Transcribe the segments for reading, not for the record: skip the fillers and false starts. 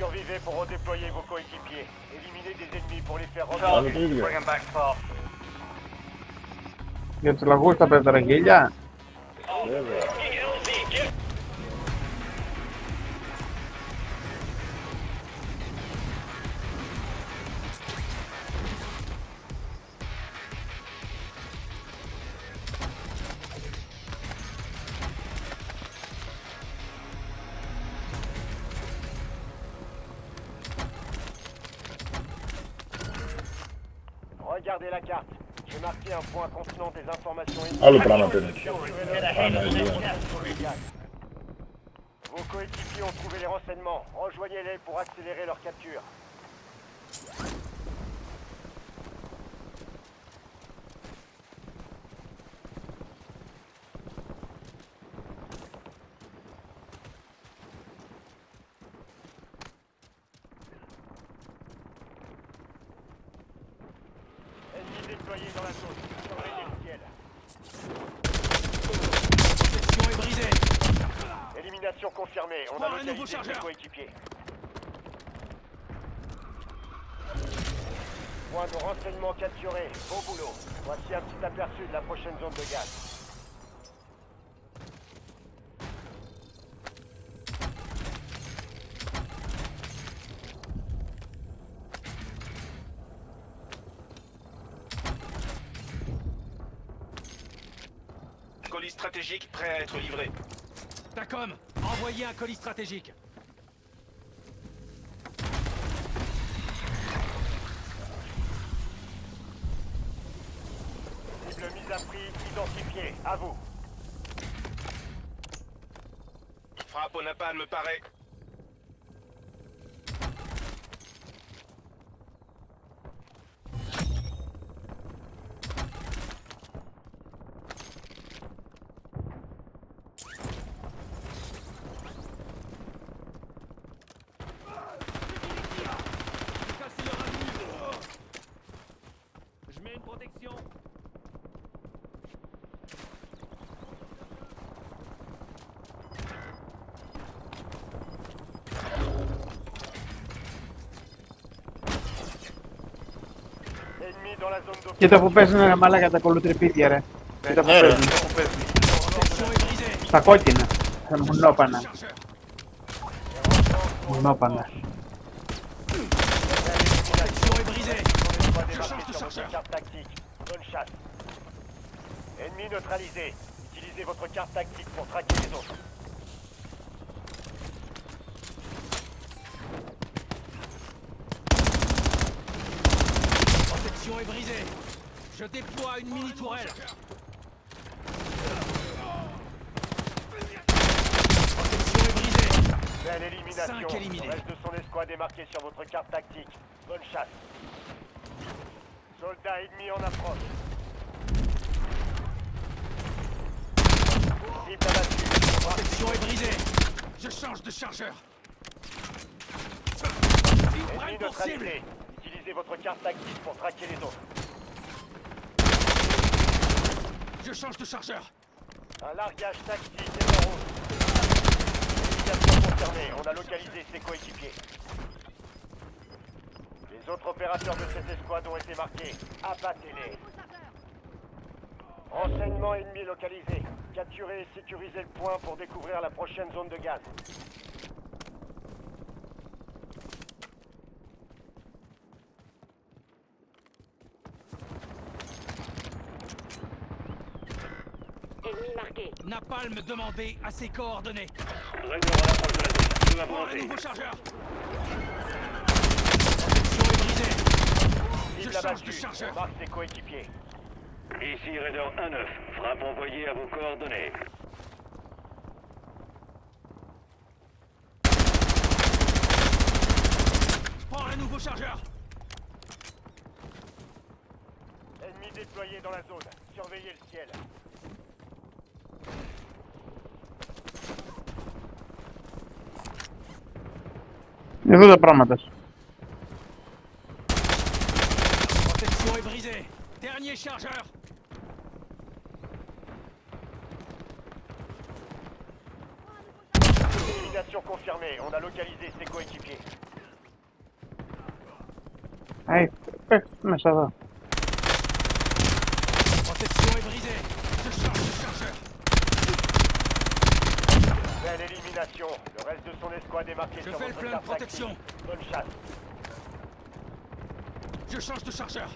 Survivez pour redéployer vos coéquipiers. Éliminez des ennemis pour les faire Target, revenir. bring them back fast. Io te la gusta per tranquilla. Regardez la carte. J'ai marqué un point contenant des informations Alu pranaten. Vos coéquipiers ont trouvé les renseignements. Rejoignez-les pour accélérer leur capture. Ennemis déployés dans la zone. Surveillez le ciel. Section est brisée. Élimination confirmée. On Prends a un nouveau localisé ses chargeur. coéquipiers. Point de renseignement capturé. Beau boulot. Voici un petit aperçu de la prochaine zone de gaz. Colis stratégique prêt à être livré. TACOM, envoyez un colis stratégique. Cible mise à prix identifiée. À vous. Frappe au napalm me paraît. Cassez leur avenue. Je mets une protection. Ennemi dans la zone d'opération. Και το που παίζουν ρε μαλάκα τα κολοτρυπίδια ρε. Και το που παίζουν. Section est brisée. Στα κόκκινα. Τα μουνόπανα. Chargeur. Μουνόπανα. Section est brisée. Pas Je change démarqué de sur votre chargeur. carte tactique. Bonne chasse. Ennemi neutralisé. Utilisez votre carte tactique pour traquer les autres. Protection est brisée. Je déploie une mini tourelle. Protection est brisée. Belle élimination. 5 éliminés. Le reste de son escouade est marqué sur votre carte tactique. Bonne chasse. Soldats ennemis en approche. Cible abattue. Protection est brisée. Je change de chargeur. Ils Ennemi prennent pour cible. neutralisé. Utilisez votre carte tactique pour traquer les autres. Je change de chargeur. Un largage tactique est en route. Élimination confirmée. On a localisé ses coéquipiers. Les autres opérateurs de cette escouade ont été marqués. Abattez-les. Renseignement ennemi localisé. Capturez et sécurisez le point pour découvrir la prochaine zone de gaz. Ennemi marqué. Napalm demandé à ses coordonnées. Prends un nouveau chargeur. Protection est brisée. Je Cible change de abattue. chargeur. On marque ses coéquipiers. Ici Raider 1-9, frappe envoyée à vos coordonnées. Je prends un nouveau chargeur. Ennemis déployés dans la zone. Surveillez le ciel. Εδώ τα πράγματα σου. Protection est brisée. Dernier chargeur. Élimination confirmée. On a localisé ses coéquipiers. Hey, mais ça va. Protection est brisée. Je charge le chargeur. Belle élimination. Le reste de son escouade est marqué Je sur fais le votre plein de carte protection. tactique. Bonne chasse. Je change de chargeur.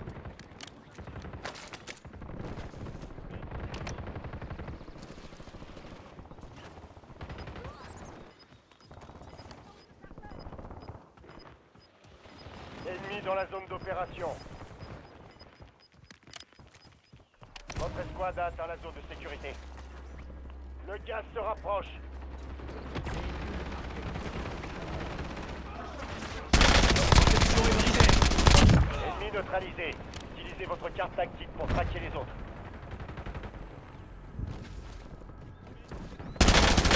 Ennemi dans la zone d'opération. Votre escouade a atteint la zone de sécurité. Le gaz se rapproche. Protection est brisée. Ennemi neutralisé. Utilisez votre carte tactique pour traquer les autres.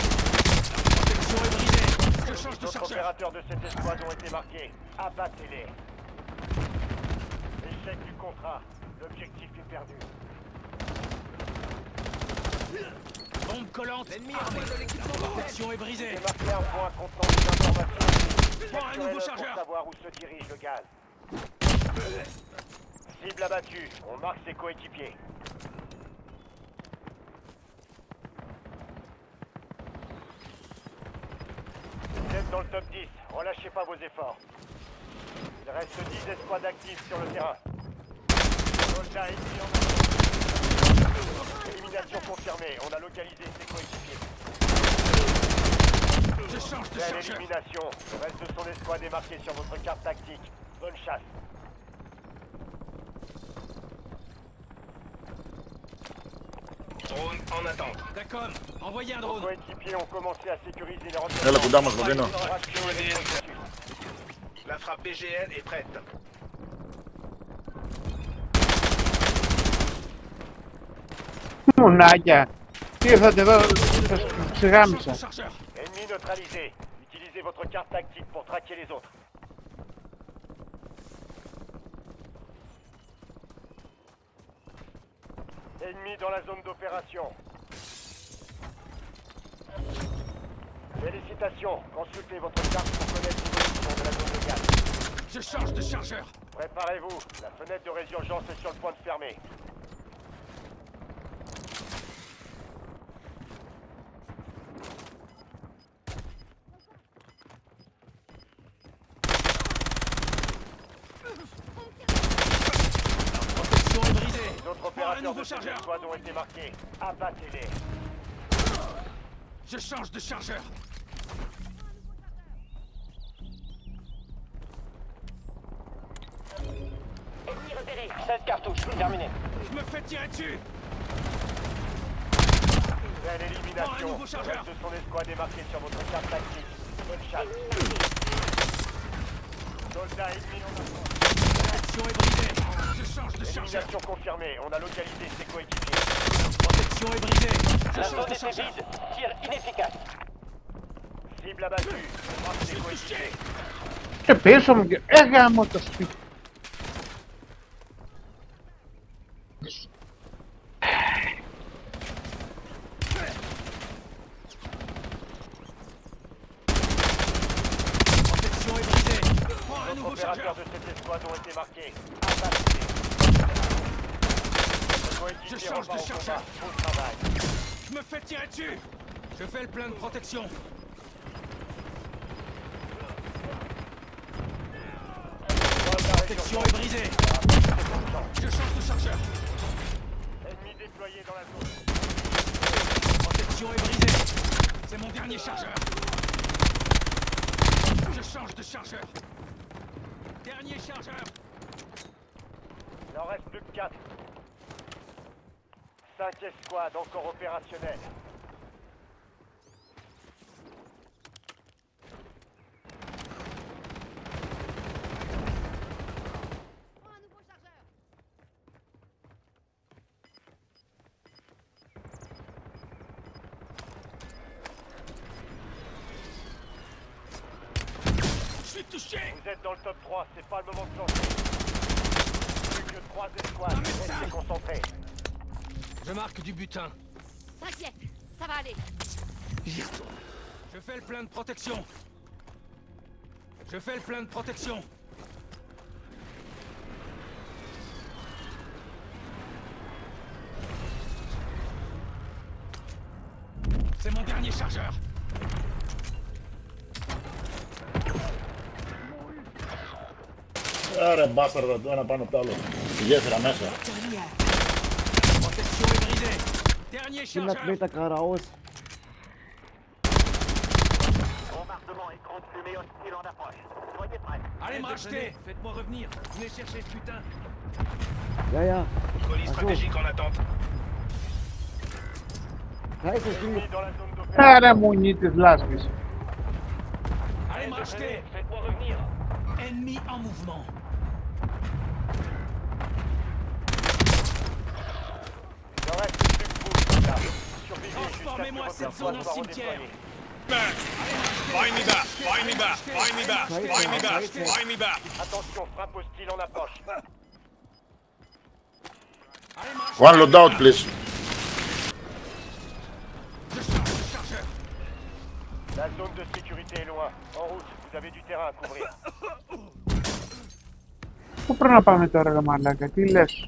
Protection est brisée. Je change de D'autres chargeur. opérateurs de cette escouade ont été marqués. Abattez-les. Échec du contrat. L'objectif est perdu. Bombe collante. L'ennemi armé de l'équipement. Protection est brisée. Démarquez un point contenant des informations. Prends un nouveau Capturez-le chargeur. pour savoir où se dirige le gaz. Cible abattue. On marque ses coéquipiers. Vous êtes dans le top 10. Relâchez pas vos efforts. Il reste 10 escouades actives sur le terrain. Soldats ennemis en avant. Élimination confirmée. On a localisé ses coéquipiers. Je change de Belle chargeur. élimination. Le reste de son escouade est marqué sur votre carte tactique. Bonne chasse. Drone en attente. D'accord. Envoyez un Vos drone. coéquipiers ont commencé à sécuriser les يلا renseignements. قدامك بقينا. Rassurez les processus. La frappe BGN est prête. Μουνάκια. Τι ήρθατε εδώ σε Je γάμισα. change de chargeur. Ennemi neutralisé. Utilisez votre carte tactique pour traquer les autres. Ennemi dans la zone d'opération. Félicitations. Consultez votre carte pour connaître l'évolution de la zone de gaz. Je change de chargeur. Préparez-vous. La fenêtre de résurgence est sur le point de fermer. Protection est brisée. Les autres Prends un opérateurs nouveau de cette chargeur. escouade ont été marqués. Abattez-les. Je change de chargeur. Ennemi repéré. 16 cartouches, terminé. Je me fais tirer dessus. Belle Prends un élimination. nouveau Le chargeur. reste de son escouade est marqué sur votre carte tactique. Bonne chasse. Ennemi marqué. Soldats ennemis en avant. Protection est brisée. Je change de chargeur. Élimination confirmée. On a localisé ses coéquipiers. Protection est brisée. Je La change zone de était chargeur. vide. Tir inefficace. Cible abattue. On marque ses coéquipiers. Και πίσω μου και έγαμω το σπίτι. Protection est brisée. Prends un Les nouveau opérateurs chargeur. de cette escouade ont été marqués. Abattez-les. Vos coéquipiers Je change repartent de au chargeur. combat. Bon travail. Je me fais tirer dessus. Je fais le plein de protection. Protection est brisée. Je change de chargeur. Ennemi déployé dans la zone. Protection est brisée. C'est mon dernier chargeur. Je change de chargeur. Dernier chargeur. Il en reste plus que 4. 5 escouades encore opérationnelles. Je suis touché. Vous êtes dans le top 3, c'est pas le moment de planter. Plus que 3 escouades, restez concentrés. Je marque du butin. T'inquiète, ça va aller. J'y retourne. Je fais le plein de protection. Je fais le plein de protection. C'est mon dernier chargeur. Άρα μπάσταρδα το ένα πάνω απ' το άλλο. Η γέφυρα μέσα. Protection est brisée. Dernier 100 chargeur. Meter geradeaus. Bombardement et groupe fumée hostile en approche. Soyez prêts. Allez me racheter. Faites-moi revenir. Venez chercher ce putain. Ja, ja. Colis stratégique en attente. Scheiße, ich bin Ennemis dans la zone d'opération. Άρα μου νι της λάσπης. Allez me racheter. Faites-moi revenir. Ennemi en mouvement. Il en reste plus que vous, là. Survivez jusqu'à ce que Transformez-moi votre cette force zone en soit cimetière. redéployée. Find me back. Find me back. Find me back. Find me back. Find me back. Attention, frappe hostile en approche. Allez me racheter. One loadout, please. Je charge le chargeur. La zone de sécurité est loin. En route, vous avez du terrain à couvrir. Πού πρέπει να πάμε τώρα, ρε μαλάκα, τι λες?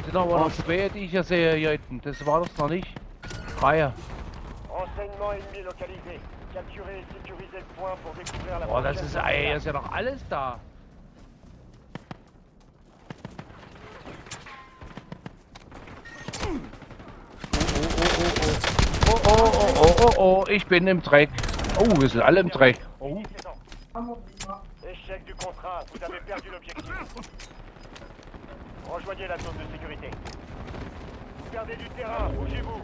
Sind aber noch zwei, die ich ja sehe hier hinten. Das war das noch nicht. Freier. Renseignement ennemi localisé. Capturez et sécurisez le point pour découvrir la Boah, das prochaine ist, zone ey, d'attaque. das ist ja noch alles da. Oh, ich bin im Dreck. Oh, wir sind alle im Dreck. Oh. Échec du contrat, vous avez perdu l'objectif. Rejoignez la zone de sécurité. Vous perdez du terrain, bougez-vous.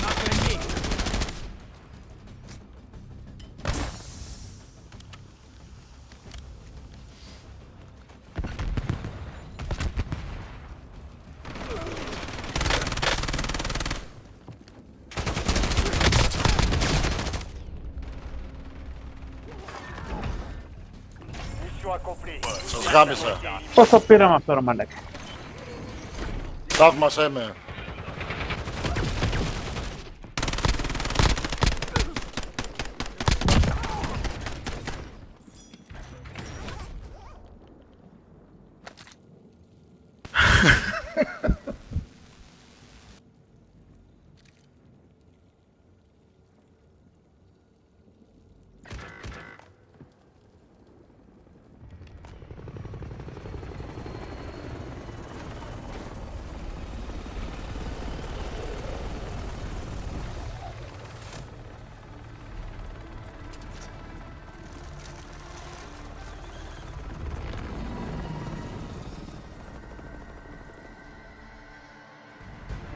Marque ennemi. Mission accomplie. Σας γάμισα. Πώς το πήραμε αυτό, ρε μαλάκα? Θαύμασέ με.